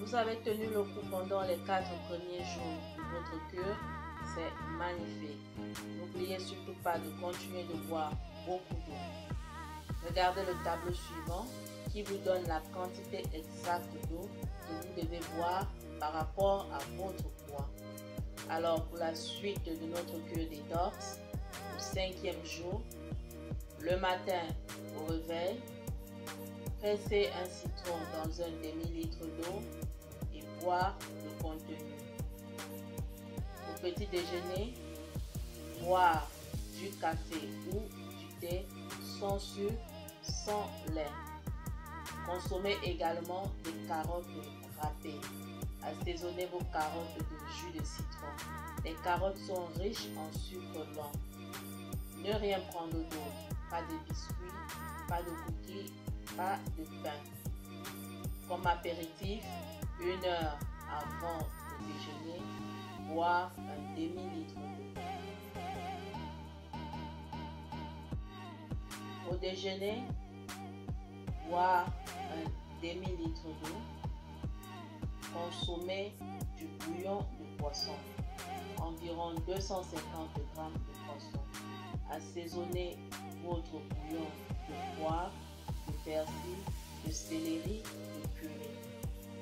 Vous avez tenu le coup pendant les 4 premiers jours de votre cure, c'est magnifique. N'oubliez surtout pas de continuer de boire beaucoup d'eau. Regardez le tableau suivant qui vous donne la quantité exacte d'eau que vous devez boire par rapport à votre poids. Alors pour la suite de notre cure détox, au 5e jour, le matin au réveil, pressez un citron dans un demi-litre d'eau et boire le contenu. Au petit déjeuner, boire du café ou du thé sans sucre, sans lait. Consommez également des carottes râpées. Assaisonnez vos carottes de jus de citron. Les carottes sont riches en sucre lent. Ne rien prendre d'autre. Pas de biscuits, pas de cookies, pas de pain. Comme apéritif, 1 heure avant le déjeuner, boire un demi-litre d'eau. Au déjeuner, boire un demi-litre d'eau. Consommez du bouillon de poisson, environ 250 g de poisson. Assaisonnez votre bouillon de poivre, de persil, de céleri, de curry.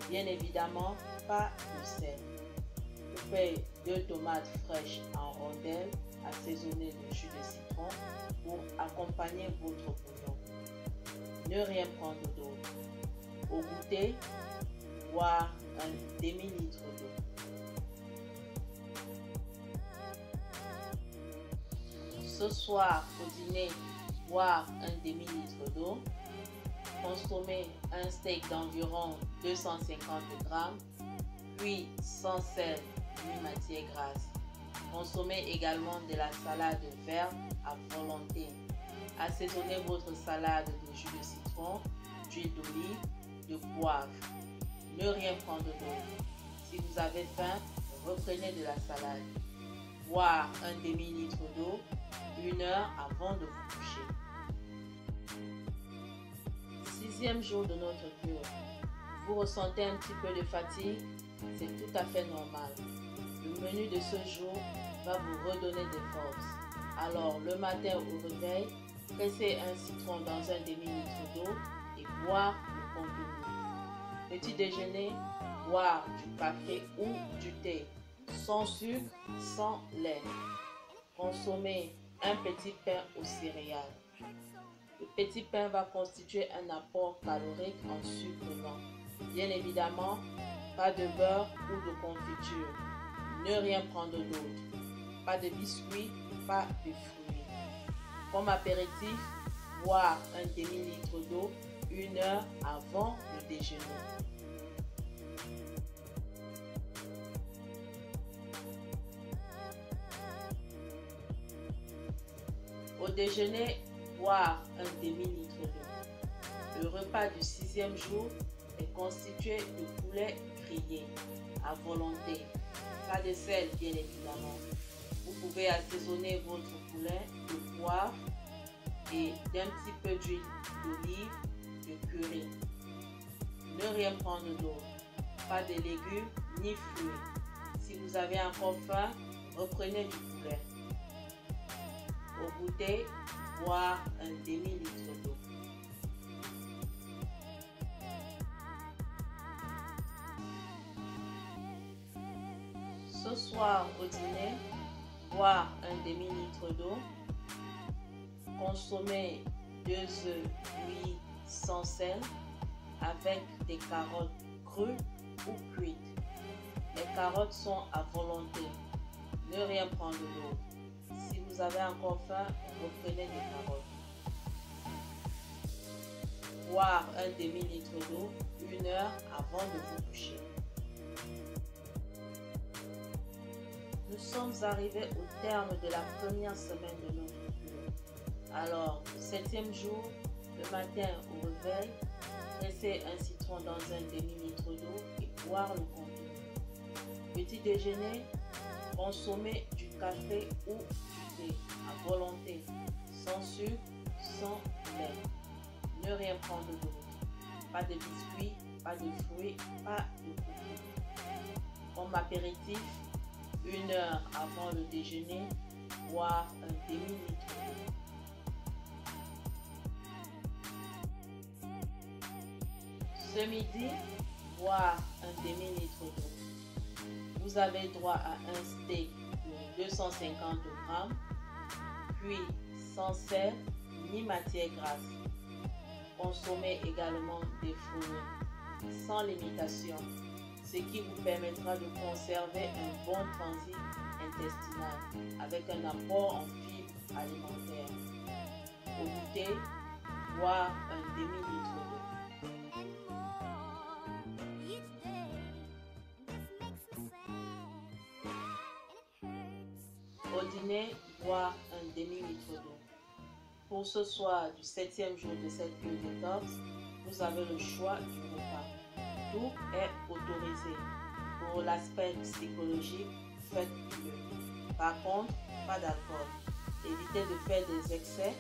Bien évidemment, pas de sel. Coupez 2 tomates fraîches en rondelles, assaisonnez de jus de citron pour accompagner votre bouillon. Ne rien prendre d'autre. Au goûter, boire un demi-litre d'eau. Ce soir, au dîner, boire un demi-litre d'eau. Consommez un steak d'environ 250 g, puis sans sel ni matière grasse. Consommez également de la salade verte à volonté. Assaisonnez votre salade de jus de citron, d'huile d'olive, de poivre. Ne rien prendre d'autre. Si vous avez faim, reprenez de la salade. Boire un demi-litre d'eau 1 heure avant de vous coucher. 6e jour de notre cure. Vous ressentez un petit peu de fatigue, c'est tout à fait normal. Le menu de ce jour va vous redonner des forces. Alors le matin au réveil, pressez un citron dans un demi-litre d'eau et boire le contenu. Petit déjeuner, boire du café ou du thé, sans sucre, sans lait. Consommez un petit pain aux céréales. Le petit pain va constituer un apport calorique en sucre lent. Bien évidemment, pas de beurre ou de confiture. Ne rien prendre d'autre. Pas de biscuits, pas de fruits. Comme apéritif, boire un demi-litre d'eau 1 heure avant le déjeuner. Au déjeuner, boire un demi-litre d'eau. Le repas du 6e jour est constitué de poulet grillé à volonté. Pas de sel, bien évidemment. Vous pouvez assaisonner votre poulet de poivre et d'un petit peu d'huile d'olive, de curry. Ne rien prendre d'autre. Pas de légumes ni fruits. Si vous avez encore faim, reprenez du poulet. Au goûter, boire un demi-litre d'eau. Ce soir au dîner, boire un demi-litre d'eau. Consommer 2 œufs cuits sans sel avec des carottes crues ou cuites. Les carottes sont à volonté. Ne rien prendre d'autre. Si vous avez encore faim, reprenez des carottes. Boire un demi-litre d'eau 1 heure avant de vous coucher. Nous sommes arrivés au terme de la première semaine de notre cure. Alors, 7e jour, le matin au réveil, pressez un citron dans un demi-litre d'eau et boire le contenu. Petit déjeuner, consommez du café ou du thé à volonté, sans sucre, sans lait. Ne rien prendre d'autre. Pas de biscuits, pas pas de fruits, pas de cookies. Comme apéritif, 1 heure avant le déjeuner, boire un demi-litre d'eau. Ce midi, boire un demi-litre d'eau. Vous avez droit à un steak de 250 grammes, puis sans sel ni matière grasse. Consommez également des fruits sans limitation, ce qui vous permettra de conserver un bon transit intestinal avec un apport en fibres alimentaires. Au goûter, boire un demi-litre d'eau. Au dîner, boire un demi-litre d'eau. Pour ce soir du 7e jour de cette cure détox, vous avez le choix du repas. Tout est autorisé. Pour l'aspect psychologique, faites-le. Par contre, pas d'alcool. Évitez de faire des excès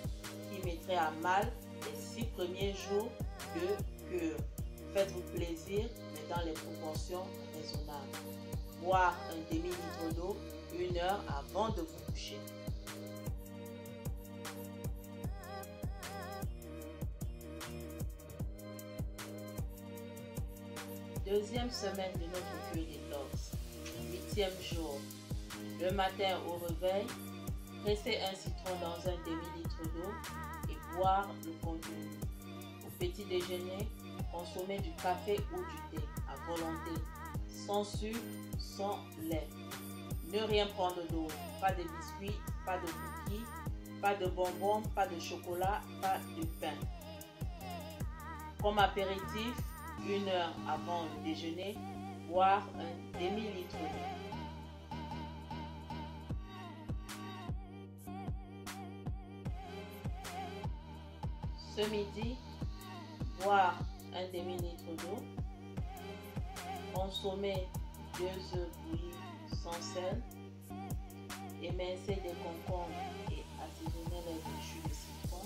qui mettraient à mal les 6 premiers jours de cure. Faites-vous plaisir, mais dans les proportions raisonnables. Boire un demi-litre d'eau 1 heure avant de vous coucher. Deuxième semaine de notre cure détox, 8e jour. Le matin au réveil, pressez un citron dans un demi-litre d'eau et boire le contenu. Au petit déjeuner, consommez du café ou du thé à volonté, sans sucre, sans lait. Ne rien prendre d'autre, pas de biscuits, pas de cookies, pas de bonbons, pas de chocolat, pas de pain. Comme apéritif, 1 heure avant le déjeuner, boire un demi-litre d'eau. Ce midi, boire un demi-litre d'eau. Consommer 2 œufs bouillis sans sel. Émincer des concombres et assaisonner-les de jus de citron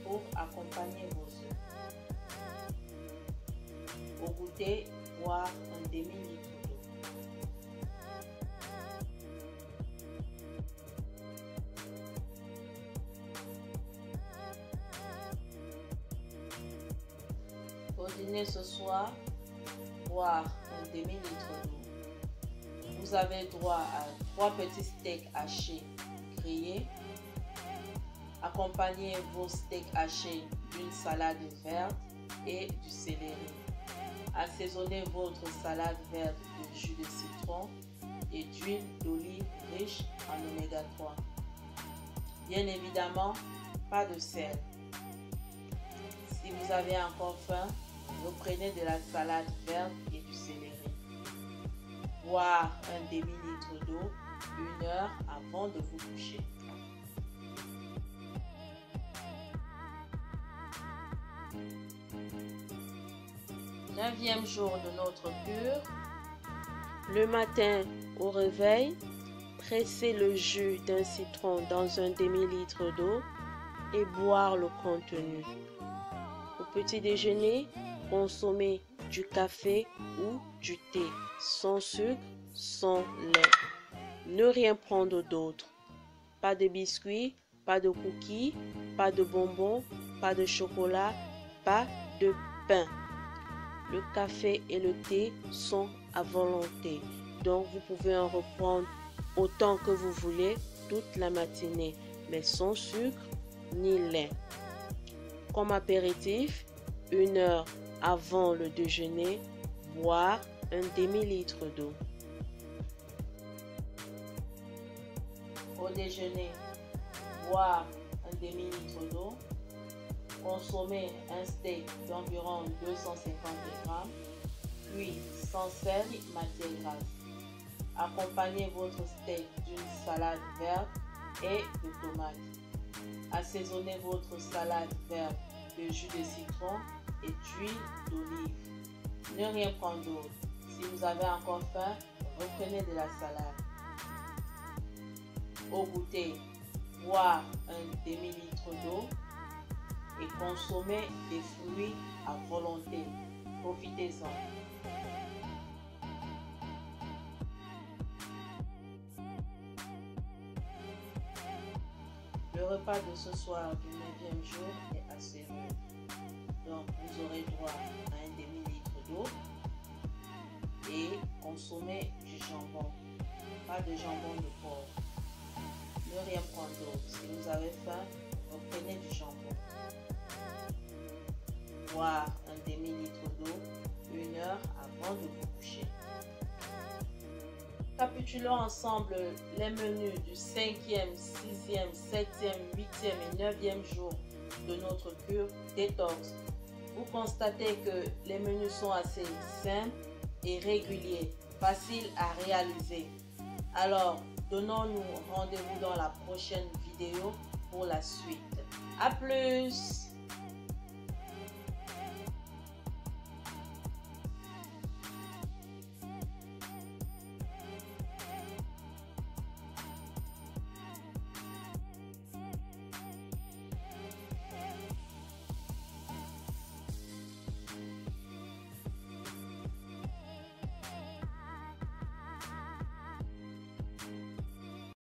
pour accompagner vos œufs. Au goûter, boire un demi-litre d'eau. Au dîner ce soir, boire un demi-litre d'eau. Vous avez droit à 3 petits steaks hachés grillés. Accompagnez vos steaks hachés d'une salade verte et du céleri. Assaisonnez votre salade verte de jus de citron et d'huile d'olive riche en oméga 3. Bien évidemment, pas de sel. Si vous avez encore faim, reprenez de la salade verte et du céleri. Boire un demi-litre d'eau 1 heure avant de vous coucher. Neuvième jour de notre cure. Le matin au réveil, pressez le jus d'un citron dans un demi-litre d'eau et boire le contenu. Au petit déjeuner, consommez du café ou du thé, sans sucre, sans lait. Ne rien prendre d'autre. Pas de biscuits, pas de cookies, pas de bonbons, pas de chocolat, pas de pain. Le café et le thé sont à volonté, donc vous pouvez en reprendre autant que vous voulez toute la matinée, mais sans sucre ni lait. Comme apéritif, 1 heure avant le déjeuner, boire un demi-litre d'eau. Au déjeuner, boire un demi-litre d'eau. Consommez un steak d'environ 250 grammes, puis sans sel, matière grasse. Accompagnez votre steak d'une salade verte et de tomates. Assaisonnez votre salade verte de jus de citron et d'huile d'olive. Ne rien prendre d'autre. Si vous avez encore faim, reprenez de la salade. Au goûter, boire un demi-litre d'eau et consommer des fruits à volonté. Profitez-en. Le repas de ce soir du 9e jour est assez rude. Donc, vous aurez droit à un demi-litre d'eau et consommez du jambon. Pas de jambon de porc. Ne rien prendre d'autre. Si vous avez faim, reprenez du jambon. Boire un demi-litre d'eau 1 heure avant de vous coucher. Récapitulons ensemble les menus du 5e, 6e, 7e, 8e et 9e jour de notre cure détox. Vous constatez que les menus sont assez simples et réguliers, faciles à réaliser. Alors, donnons-nous rendez-vous dans la prochaine vidéo pour la suite. À plus!